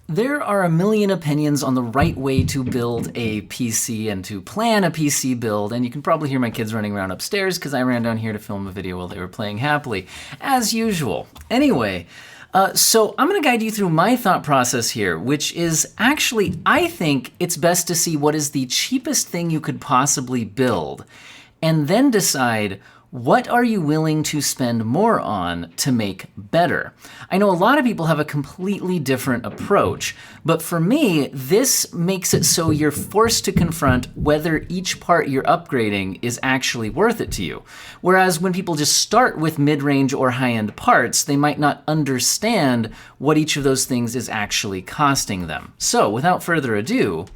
There are a million opinions on the right way to build a PC and to plan a PC build, and you can probably hear my kids running around upstairs because I ran down here to film a video while they were playing happily, as usual. Anyway, so I'm going to guide you through my thought process here, which is actually, I think it's best to see what is the cheapest thing you could possibly build, and then decide what are you willing to spend more on to make better? I know a lot of people have a completely different approach, but for me, this makes it so you're forced to confront whether each part you're upgrading is actually worth it to you. Whereas when people just start with mid-range or high-end parts, they might not understand what each of those things is actually costing them. So without further ado,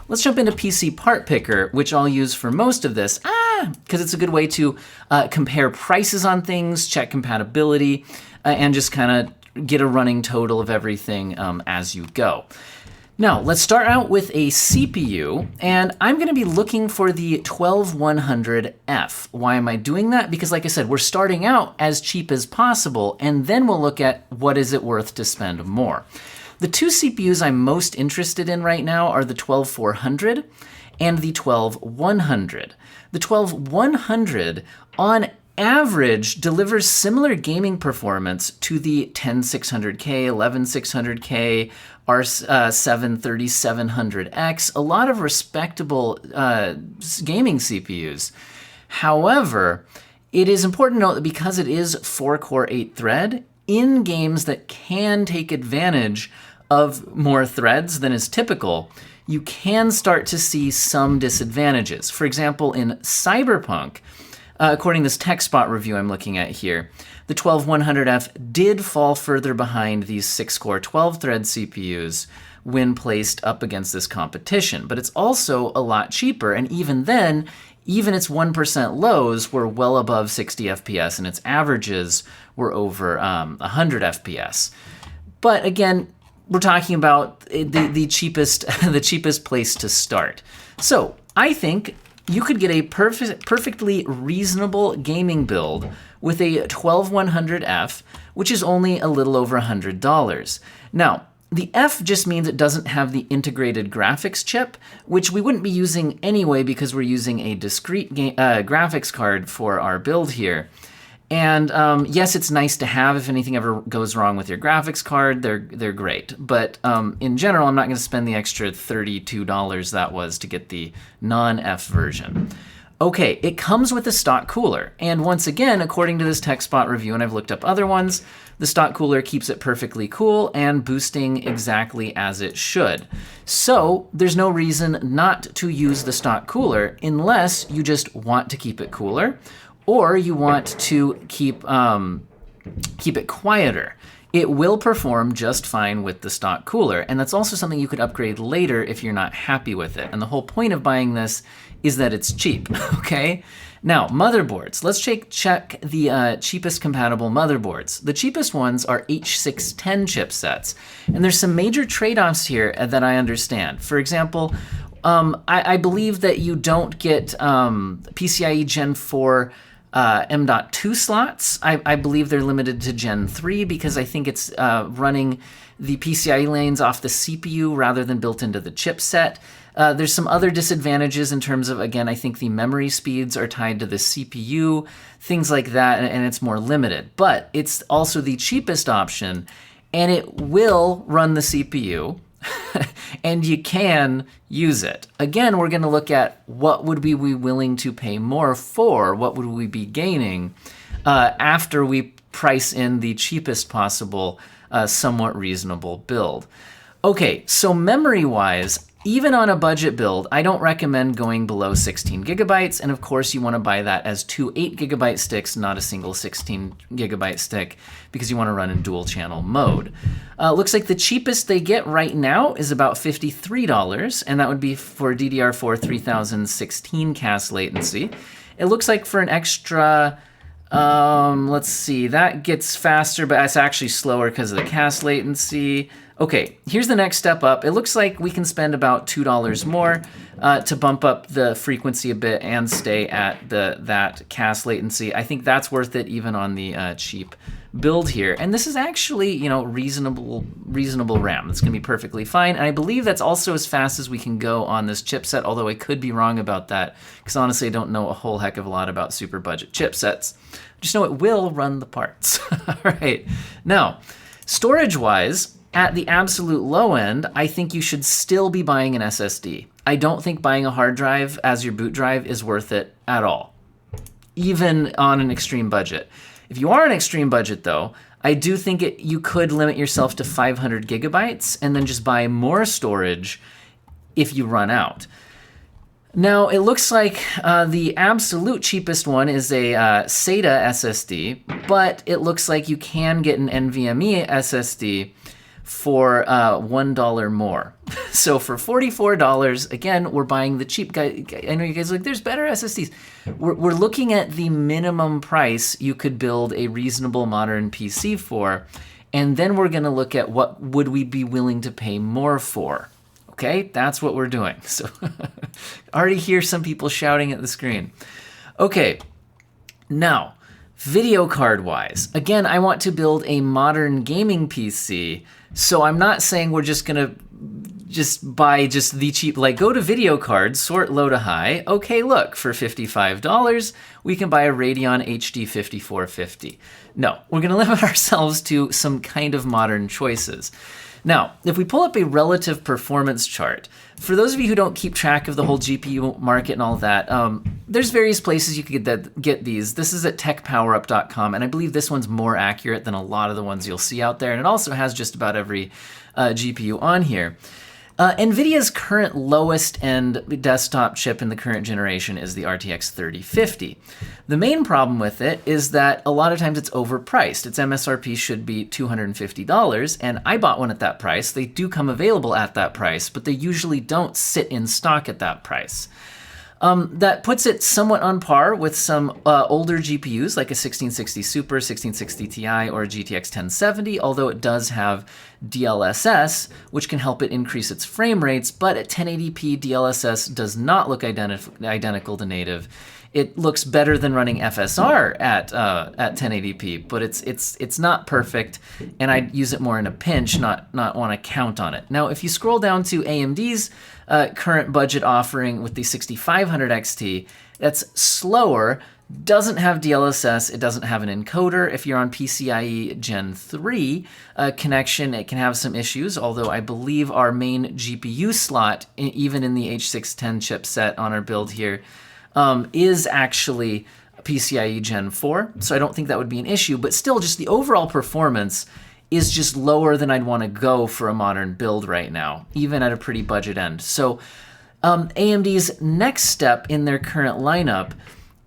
let's jump into PC Partpicker, which I'll use for most of this, because it's a good way to compare prices on things, check compatibility, and just kind of get a running total of everything as you go. Now, let's start out with a CPU, and I'm going to be looking for the 12100F. Why am I doing that? Because like I said, we're starting out as cheap as possible, and then we'll look at what is it worth to spend more. The two CPUs I'm most interested in right now are the 12400 and the 12100. The 12100 on average delivers similar gaming performance to the 10600K, 11600K, R7 3700X, a lot of respectable gaming CPUs. However, it is important to note that because it is 4-core 8-thread, in games that can take advantage of more threads than is typical, you can start to see some disadvantages. For example, in Cyberpunk, according to this TechSpot review I'm looking at here, the 12100F did fall further behind these 6-core 12-thread CPUs when placed up against this competition. But it's also a lot cheaper, and even then, even its 1% lows were well above 60 FPS, and its averages were over 100 FPS. But again, we're talking about the cheapest place to start. So I think you could get a perfectly reasonable gaming build with a 12100F, which is only a little over $100. Now, the F just means it doesn't have the integrated graphics chip, which we wouldn't be using anyway because we're using a discrete graphics card for our build here. And yes, it's nice to have if anything ever goes wrong with your graphics card. They're great. But in general, I'm not going to spend the extra $32 that was to get the non-F version. Okay, it comes with a stock cooler. And once again, according to this TechSpot review, and I've looked up other ones, the stock cooler keeps it perfectly cool and boosting exactly as it should. So there's no reason not to use the stock cooler unless you just want to keep it cooler, or you want to keep it quieter. It will perform just fine with the stock cooler, and that's also something you could upgrade later if you're not happy with it. And the whole point of buying this is that it's cheap, okay? Now, motherboards. Let's check the cheapest compatible motherboards. The cheapest ones are H610 chipsets, and there's some major trade-offs here that I understand. For example, I believe that you don't get PCIeGen4 M.2 slots. I believe they're limited to Gen 3 because I think it's running the PCIe lanes off the CPU rather than built into the chipset. There's some other disadvantages in terms of, again, I think the memory speeds are tied to the CPU, things like that, and it's more limited. But it's also the cheapest option, and it will run the CPU, and you can use it. Again, we're going to look at what would we be willing to pay more for, what would we be gaining after we price in the cheapest possible, somewhat reasonable build. Okay, so memory-wise, even on a budget build, I don't recommend going below 16 gigabytes, and of course you want to buy that as two 8 gigabyte sticks, not a single 16 gigabyte stick, because you want to run in dual channel mode. Looks like the cheapest they get right now is about $53, and that would be for DDR4 3016 CAS latency. It looks like for an extra, let's see, that gets faster, but it's actually slower because of the CAS latency. Okay, here's the next step up. It looks like we can spend about $2 more to bump up the frequency a bit and stay at that CAS latency. I think that's worth it even on the cheap build here. And this is actually, you know, reasonable RAM. That's going to be perfectly fine. And I believe that's also as fast as we can go on this chipset, although I could be wrong about that, because honestly, I don't know a whole heck of a lot about super budget chipsets. Just know it will run the parts. All right. Now, storage-wise, at the absolute low end, I think you should still be buying an SSD. I don't think buying a hard drive as your boot drive is worth it at all, even on an extreme budget. If you are an extreme budget, though, I do think you could limit yourself to 500 gigabytes and then just buy more storage if you run out. Now, it looks like the absolute cheapest one is a SATA SSD, but it looks like you can get an NVMe SSD for $1 more. So for $44, again, we're buying the cheap guy. I know you guys are like, there's better SSDs. We're looking at the minimum price you could build a reasonable modern PC for, and then we're going to look at what would we be willing to pay more for. Okay, that's what we're doing. So already hear some people shouting at the screen. Okay, now, video card wise, again, I want to build a modern gaming PC. So I'm not saying we're just gonna buy the cheap, like go to video cards, sort low to high. Okay, look, for $55, we can buy a Radeon HD 5450. No, we're gonna limit ourselves to some kind of modern choices. Now, if we pull up a relative performance chart, for those of you who don't keep track of the whole GPU market and all that, there's various places you could get these. This is at techpowerup.com, and I believe this one's more accurate than a lot of the ones you'll see out there, and it also has just about every GPU on here. NVIDIA's current lowest end desktop chip in the current generation is the RTX 3050. The main problem with it is that a lot of times it's overpriced. Its MSRP should be $250, and I bought one at that price. They do come available at that price, but they usually don't sit in stock at that price. That puts it somewhat on par with some older GPUs like a 1660 Super, 1660 Ti, or a GTX 1070, although it does have DLSS, which can help it increase its frame rates, but at 1080p, DLSS does not look identical to native. It looks better than running FSR at 1080p, but it's not perfect, and I'd use it more in a pinch, not want to count on it. Now, if you scroll down to AMD's current budget offering with the 6500 XT, that's slower, doesn't have DLSS, it doesn't have an encoder. If you're on PCIe Gen 3 connection, it can have some issues, although I believe our main GPU slot, even in the H610 chipset on our build here, is actually PCIe Gen 4, so I don't think that would be an issue, but still just the overall performance is just lower than I'd want to go for a modern build right now, even at a pretty budget end. So AMD's next step in their current lineup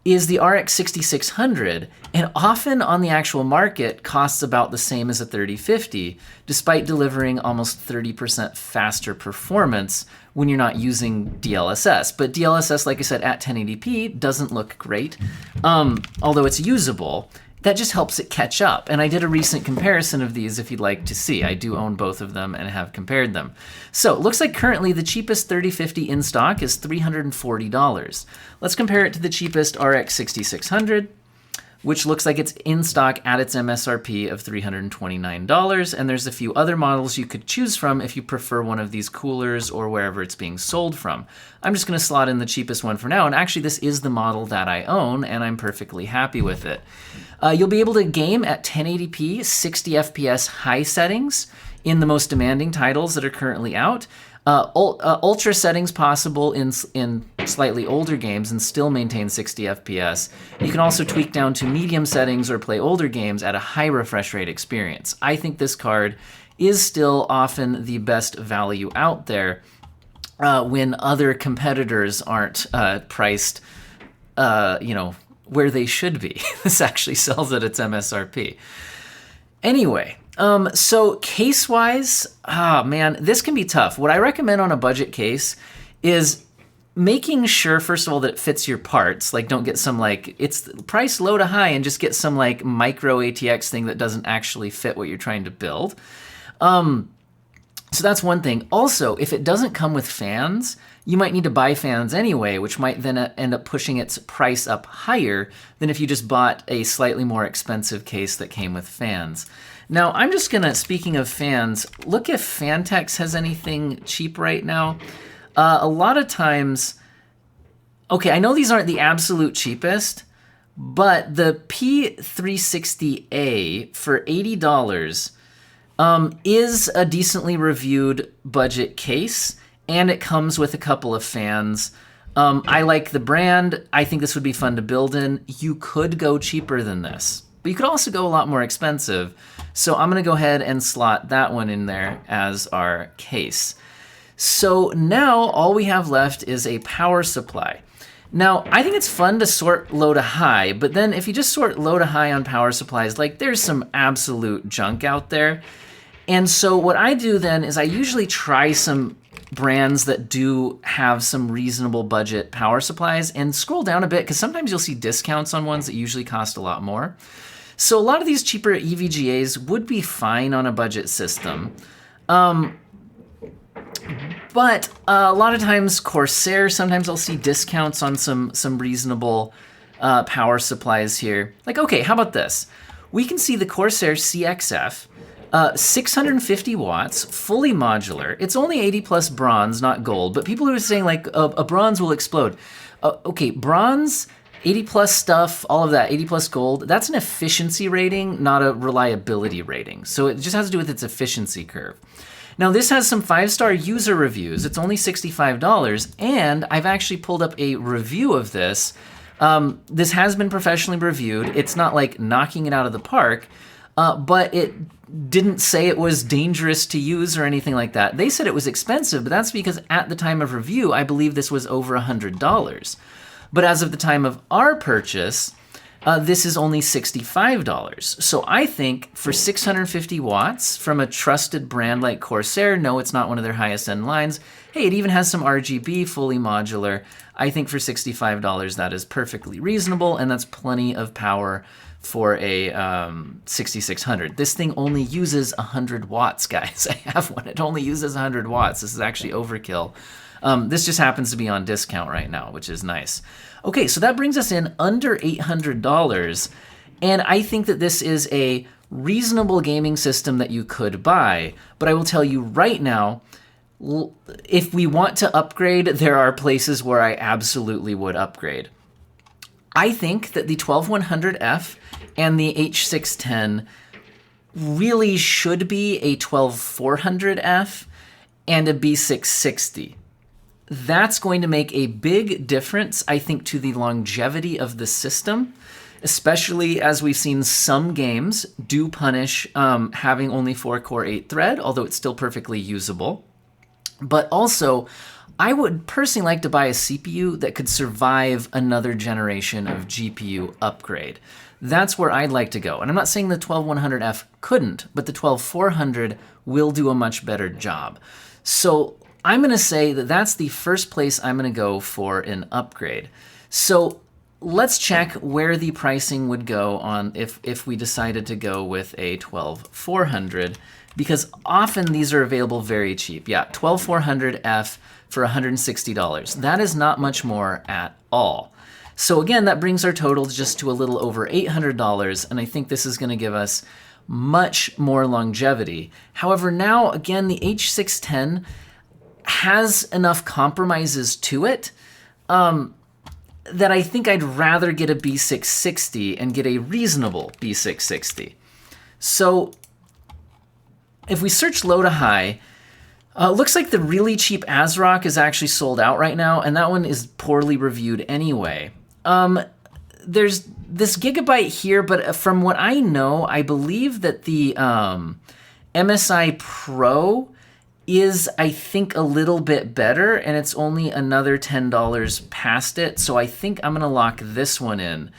is the RX 6600, and often on the actual market costs about the same as a 3050, despite delivering almost 30% faster performance when you're not using DLSS. But DLSS, like I said, at 1080p doesn't look great, although it's usable. That just helps it catch up. And I did a recent comparison of these if you'd like to see. I do own both of them and have compared them. So it looks like currently the cheapest 3050 in stock is $340. Let's compare it to the cheapest RX 6600, which looks like it's in stock at its MSRP of $329. And there's a few other models you could choose from if you prefer one of these coolers or wherever it's being sold from. I'm just gonna slot in the cheapest one for now. And actually this is the model that I own and I'm perfectly happy with it. You'll be able to game at 1080p, 60 FPS high settings in the most demanding titles that are currently out. Ultra settings possible in slightly older games and still maintain 60 FPS. You can also tweak down to medium settings or play older games at a high refresh rate experience. I think this card is still often the best value out there when other competitors aren't priced, where they should be. This actually sells at its MSRP. Anyway, so case-wise, man, this can be tough. What I recommend on a budget case is making sure, first of all, that it fits your parts. Like, don't get some, it's priced low to high and just get some, micro ATX thing that doesn't actually fit what you're trying to build. So that's one thing. Also, if it doesn't come with fans, you might need to buy fans anyway, which might then end up pushing its price up higher than if you just bought a slightly more expensive case that came with fans. Now, I'm just gonna, speaking of fans, look if Fantex has anything cheap right now. A lot of times, okay, I know these aren't the absolute cheapest, but the P360A for $80 is a decently reviewed budget case, and it comes with a couple of fans. I like the brand. I think this would be fun to build in. You could go cheaper than this, but you could also go a lot more expensive. So I'm going to go ahead and slot that one in there as our case. So now all we have left is a power supply. Now, I think it's fun to sort low to high, but then if you just sort low to high on power supplies, like there's some absolute junk out there. And so what I do then is I usually try some brands that do have some reasonable budget power supplies and scroll down a bit, because sometimes you'll see discounts on ones that usually cost a lot more. So a lot of these cheaper EVGAs would be fine on a budget system. But a lot of times Corsair, sometimes I'll see discounts on some reasonable power supplies here. Like, okay, how about this? We can see the Corsair CXF, 650 watts, fully modular. It's only 80 plus bronze, not gold, but people who are saying like a bronze will explode. Okay, bronze, 80 plus stuff, all of that, 80 plus gold, that's an efficiency rating, not a reliability rating. So it just has to do with its efficiency curve. Now this has some 5-star user reviews. It's only $65, and I've actually pulled up a review of this. This has been professionally reviewed. It's not like knocking it out of the park, but it didn't say it was dangerous to use or anything like that. They said it was expensive, but that's because at the time of review, I believe this was over $100. But as of the time of our purchase, this is only $65. So I think for 650 watts from a trusted brand like Corsair, no, it's not one of their highest end lines. Hey, it even has some RGB, fully modular. I think for $65, that is perfectly reasonable, and that's plenty of power for a 6600. This thing only uses 100 watts, guys. I have one. It only uses 100 watts. This is actually overkill. This just happens to be on discount right now, which is nice. Okay, so that brings us in under $800, and I think that this is a reasonable gaming system that you could buy, but I will tell you right now, if we want to upgrade, there are places where I absolutely would upgrade. I think that the 12100F and the H610 really should be a 12400F and a B660. That's going to make a big difference, I think, to the longevity of the system, especially as we've seen some games do punish having only 4-core 8-thread, although it's still perfectly usable. But also, I would personally like to buy a CPU that could survive another generation of GPU upgrade. That's where I'd like to go. And I'm not saying the 12100F couldn't, but the 12400 will do a much better job. So I'm going to say that that's the first place I'm going to go for an upgrade. So let's check where the pricing would go on if we decided to go with a 12400, because often these are available very cheap. Yeah, 12400F for $160. That is not much more at all. So again, that brings our total just to a little over $800, and I think this is going to give us much more longevity. However, now again, the H610 has enough compromises to it that I think I'd rather get a B660 and get a reasonable B660. So if we search low to high, looks like the really cheap ASRock is actually sold out right now, and that one is poorly reviewed anyway. There's this Gigabyte here, but from what I know, I believe that the MSI Pro is, I think, a little bit better, and it's only another $10 past it, so I think I'm gonna lock this one in.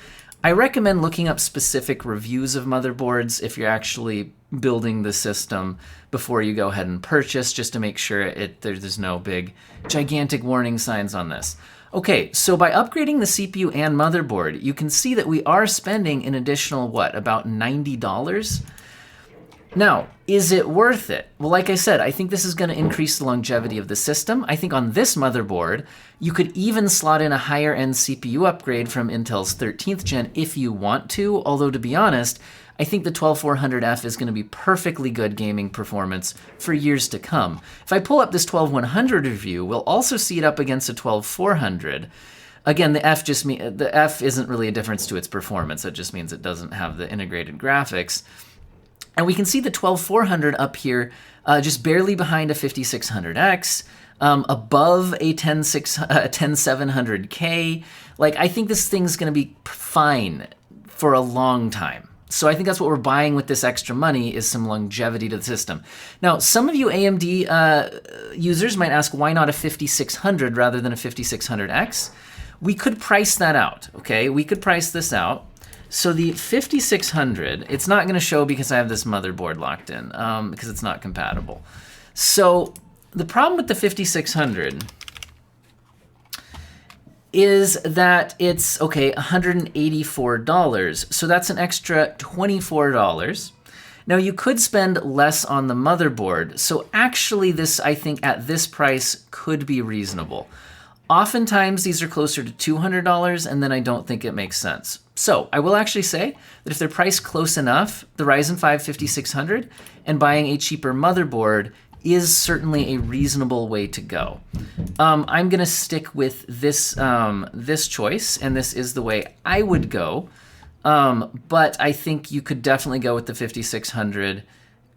I recommend looking up specific reviews of motherboards if you're actually building the system before you go ahead and purchase, just to make sure there's no big, gigantic warning signs on this. Okay, so by upgrading the CPU and motherboard, you can see that we are spending an additional, what, about $90? Now, is it worth it? Well, like I said, I think this is going to increase the longevity of the system. I think on this motherboard, you could even slot in a higher end CPU upgrade from Intel's 13th gen if you want to, although to be honest, I think the 12400F is going to be perfectly good gaming performance for years to come. If I pull up this 12100 review, we'll also see it up against a 12400. Again, the F isn't really a difference to its performance. It just means it doesn't have the integrated graphics. And we can see the 12400 up here, just barely behind a 5600X, above a 10700K. Like, I think this thing's going to be fine for a long time. So I think that's what we're buying with this extra money, is some longevity to the system. Now, some of you AMD users might ask, why not a 5600 rather than a 5600X? We could price that out, okay? We could price this out. So the 5600, it's not going to show because I have this motherboard locked in, because it's not compatible. So the problem with the 5600 is that it's, okay, $184. So that's an extra $24. Now you could spend less on the motherboard. So actually this, I think at this price, could be reasonable. Oftentimes these are closer to $200, and then I don't think it makes sense. So I will actually say that if they're priced close enough, the Ryzen 5 5600 and buying a cheaper motherboard is certainly a reasonable way to go. I'm gonna stick with this, this choice, and this is the way I would go. But I think you could definitely go with the 5600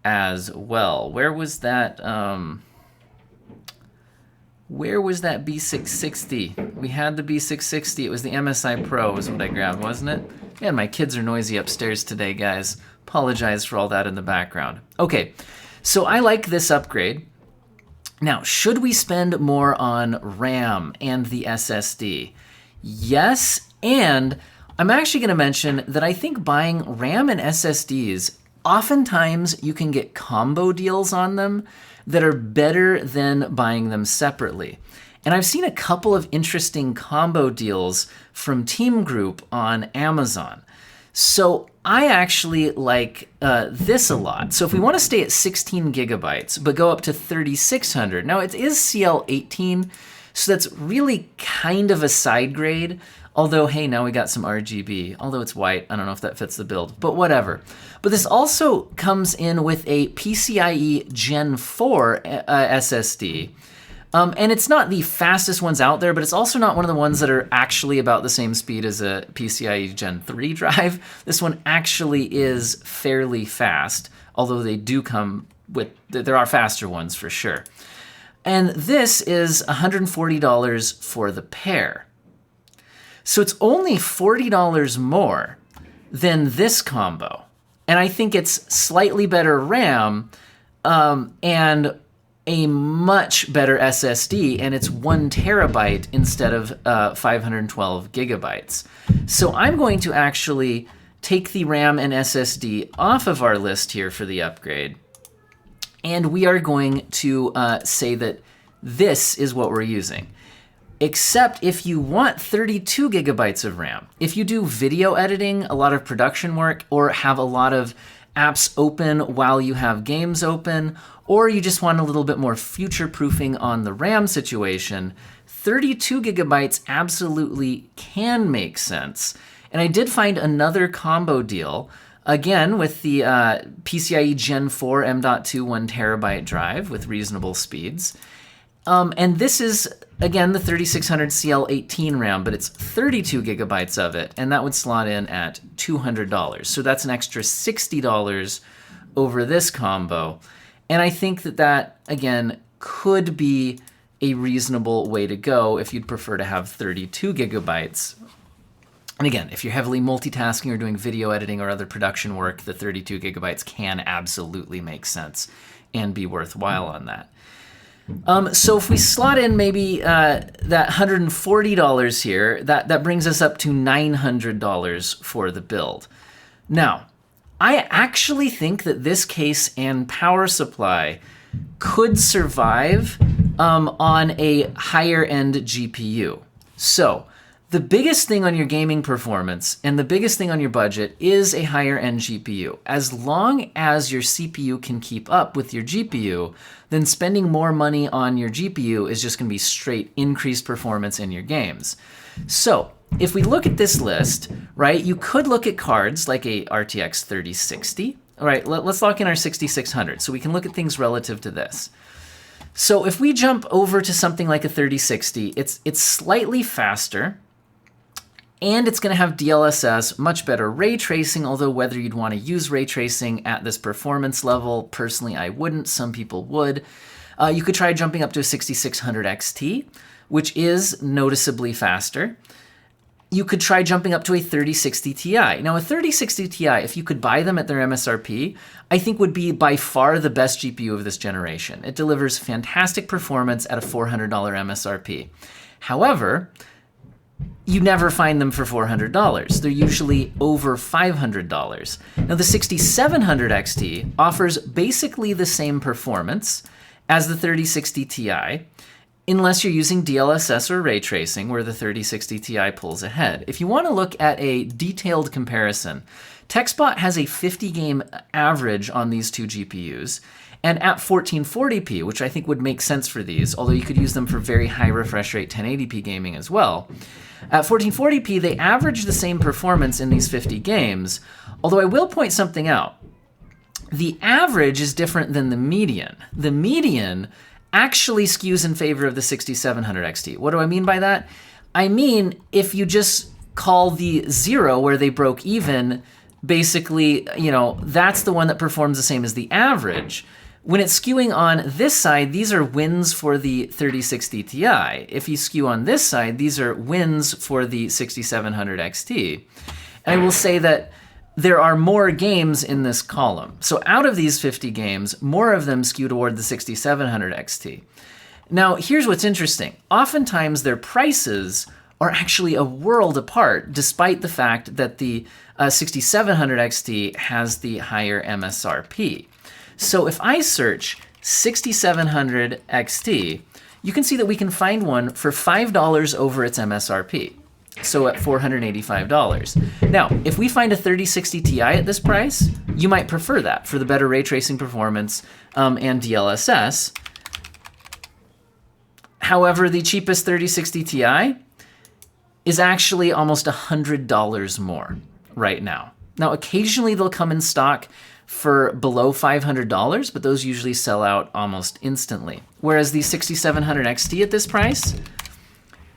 as well. Where was that? Where was that B660? We had the B660. It was the MSI Pro is what I grabbed, wasn't it? Man, my kids are noisy upstairs today, guys. Apologize for all that in the background. Okay, so I like this upgrade. Now, should we spend more on RAM and the SSD? Yes, and I'm actually going to mention that I think buying RAM and SSDs, oftentimes you can get combo deals on them that are better than buying them separately. And I've seen a couple of interesting combo deals from Team Group on Amazon. So I actually like this a lot. So if we want to stay at 16 gigabytes, but go up to 3600, now it is CL18, so that's really kind of a side grade. Although, hey, now we got some RGB. Although it's white, I don't know if that fits the build, but whatever. But this also comes in with a PCIe Gen 4 SSD. And it's not the fastest ones out there, but it's also not one of the ones that are actually about the same speed as a PCIe Gen 3 drive. This one actually is fairly fast, although they do come with, there are faster ones for sure. And this is $140 for the pair. So it's only $40 more than this combo. And I think it's slightly better RAM and a much better SSD, and it's 1 terabyte instead of 512 gigabytes. So I'm going to actually take the RAM and SSD off of our list here for the upgrade. And we are going to say that this is what we're using. Except if you want 32 gigabytes of RAM. If you do video editing, a lot of production work, or have a lot of apps open while you have games open, or you just want a little bit more future-proofing on the RAM situation, 32 gigabytes absolutely can make sense. And I did find another combo deal, again with the PCIe Gen 4 M.2 1 terabyte drive with reasonable speeds. And this is, again, the 3600 CL18 RAM, but it's 32 gigabytes of it, and that would slot in at $200. So that's an extra $60 over this combo. And I think that that, again, could be a reasonable way to go if you'd prefer to have 32 gigabytes. And again, if you're heavily multitasking or doing video editing or other production work, the 32 gigabytes can absolutely make sense and be worthwhile on that. So if we slot in maybe that $140 here, that brings us up to $900 for the build. Now, I actually think that this case and power supply could survive on a higher end GPU. So The biggest thing on your gaming performance and the biggest thing on your budget is a higher end GPU. As long as your CPU can keep up with your GPU, then spending more money on your GPU is just going to be straight increased performance in your games. So if we look at this list, right, you could look at cards like a RTX 3060. All right, let's lock in our 6600 so we can look at things relative to this. So if we jump over to something like a 3060, it's slightly faster. And it's going to have DLSS, much better ray tracing, although whether you'd want to use ray tracing at this performance level, personally I wouldn't, some people would. You could try jumping up to a 6600 XT, which is noticeably faster. You could try jumping up to a 3060 Ti. Now a 3060 Ti, if you could buy them at their MSRP, I think would be by far the best GPU of this generation. It delivers fantastic performance at a $400 MSRP. However, you never find them for $400. They're usually over $500. Now the 6700 XT offers basically the same performance as the 3060 Ti, unless you're using DLSS or ray tracing, where the 3060 Ti pulls ahead. If you want to look at a detailed comparison, TechSpot has a 50 game average on these two GPUs, and at 1440p, which I think would make sense for these, although you could use them for very high refresh rate 1080p gaming as well. At 1440p, they average the same performance in these 50 games, although I will point something out. The average is different than the median. The median actually skews in favor of the 6700 XT. What do I mean by that? I mean, if you just call the 0 where they broke even, basically, that's the one that performs the same as the average. When it's skewing on this side, these are wins for the 3060 Ti. If you skew on this side, these are wins for the 6700 XT. And I will say that there are more games in this column. So out of these 50 games, more of them skew toward the 6700 XT. Now, here's what's interesting. Oftentimes, their prices are actually a world apart, despite the fact that the 6700 XT has the higher MSRP. So if I search 6700 XT, you can see that we can find one for $5 over its MSRP. So at $485. Now, if we find a 3060 Ti at this price, you might prefer that for the better ray tracing performance and DLSS. However, the cheapest 3060 Ti is actually almost $100 more right now. Now, occasionally they'll come in stock for below $500, but those usually sell out almost instantly. Whereas the 6700 XT at this price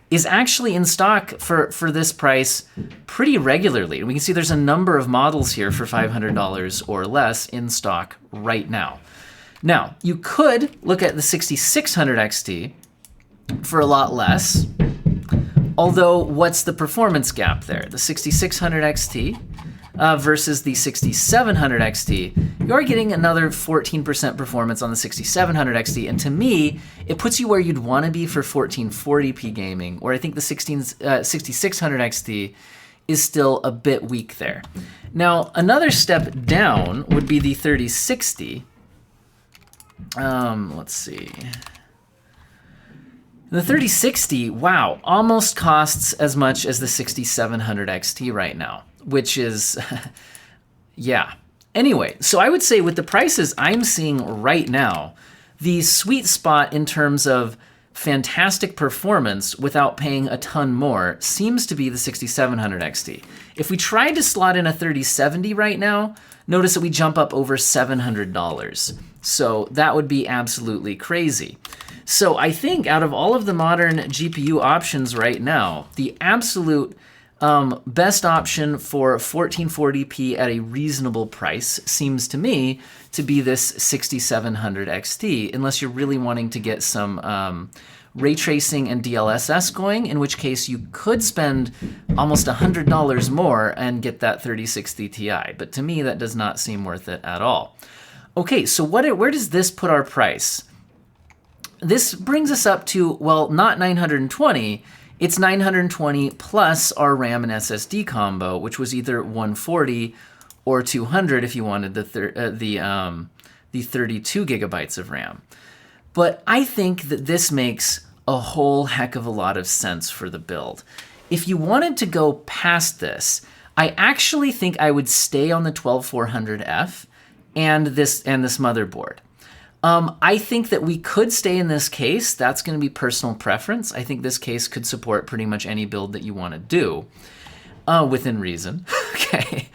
is actually in stock for this price pretty regularly. And we can see there's a number of models here for $500 or less in stock right now. Now, you could look at the 6600 XT for a lot less, although what's the performance gap there? The 6600 XT versus the 6700 XT, you're getting another 14% performance on the 6700 XT, and to me, it puts you where you'd want to be for 1440p gaming, where I think the 6600 XT is still a bit weak there. Now, another step down would be the 3060. Let's see. The 3060, wow, almost costs as much as the 6700 XT right now, which is, yeah. Anyway, so I would say with the prices I'm seeing right now, the sweet spot in terms of fantastic performance without paying a ton more seems to be the 6700 XT. If we tried to slot in a 3070 right now, notice that we jump up over $700. So that would be absolutely crazy. So I think out of all of the modern GPU options right now, the absolute best option for 1440p at a reasonable price seems to me to be this 6700 XT, unless you're really wanting to get some ray tracing and DLSS going, in which case you could spend almost $100 more and get that 3060 Ti. But to me, that does not seem worth it at all. Okay, so where does this put our price? This brings us up to, well, not 920, it's 920 plus our RAM and SSD combo, which was either 140 or 200 if you wanted the 32 gigabytes of RAM. But I think that this makes a whole heck of a lot of sense for the build. if you wanted to go past this, I actually think I would stay on the 12400F and this motherboard. I think that we could stay in this case. That's going to be personal preference. I think this case could support pretty much any build that you want to do, within reason. Okay.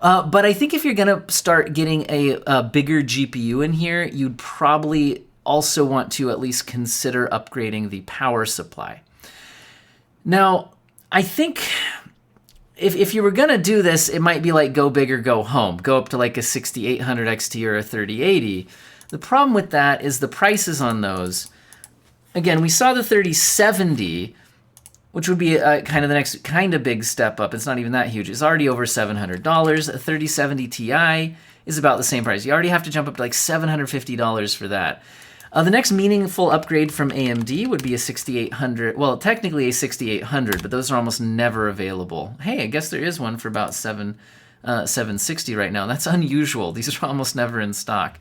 But I think if you're going to start getting a bigger GPU in here, you'd probably also want to at least consider upgrading the power supply. Now, I think if you were going to do this, it might be like go big or go home. Go up to like a 6800 XT or a 3080. The problem with that is the prices on those. Again, we saw the 3070, which would be kind of the next kind of big step up. It's not even that huge. It's already over $700. A 3070 Ti is about the same price. You already have to jump up to like $750 for that. The next meaningful upgrade from AMD would be a 6800. Well, technically a 6800, but those are almost never available. Hey, I guess there is one for about $760 right now. That's unusual. These are almost never in stock.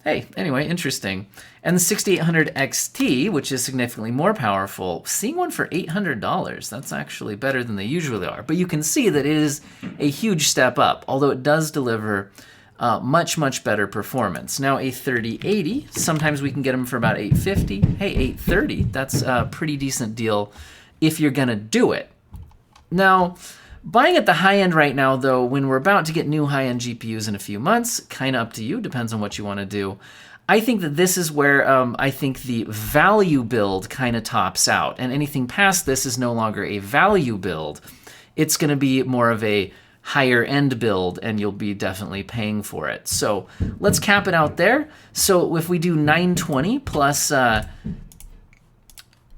Hey, anyway, interesting. And the 6800 XT, which is significantly more powerful, seeing one for $800. That's actually better than they usually are. But you can see that it is a huge step up, although it does deliver much, much better performance. Now, a 3080, sometimes we can get them for about $850. Hey, $830, that's a pretty decent deal if you're going to do it. Now, buying at the high end right now, though, when we're about to get new high-end GPUs in a few months, kind of up to you, depends on what you want to do. I think that this is where I think the value build kind of tops out, and anything past this is no longer a value build. It's going to be more of a higher end build, and you'll be definitely paying for it. So let's cap it out there. So if we do 920 plus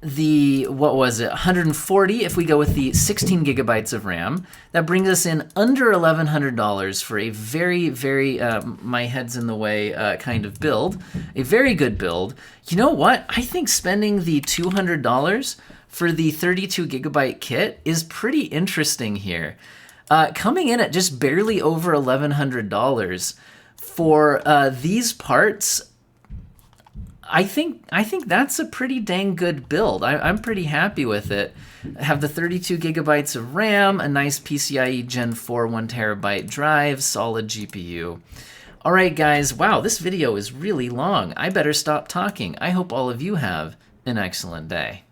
the, what was it, 140, if we go with the 16 gigabytes of RAM, that brings us in under $1,100 for a very, very, my head's in the way kind of build. A very good build. You know what? I think spending the $200 for the 32 gigabyte kit is pretty interesting here. Coming in at just barely over $1,100 for these parts, I think that's a pretty dang good build. I'm pretty happy with it. Have the 32 gigabytes of RAM, a nice PCIe Gen 4 1 terabyte drive, solid GPU. All right, guys. Wow, this video is really long. I better stop talking. I hope all of you have an excellent day.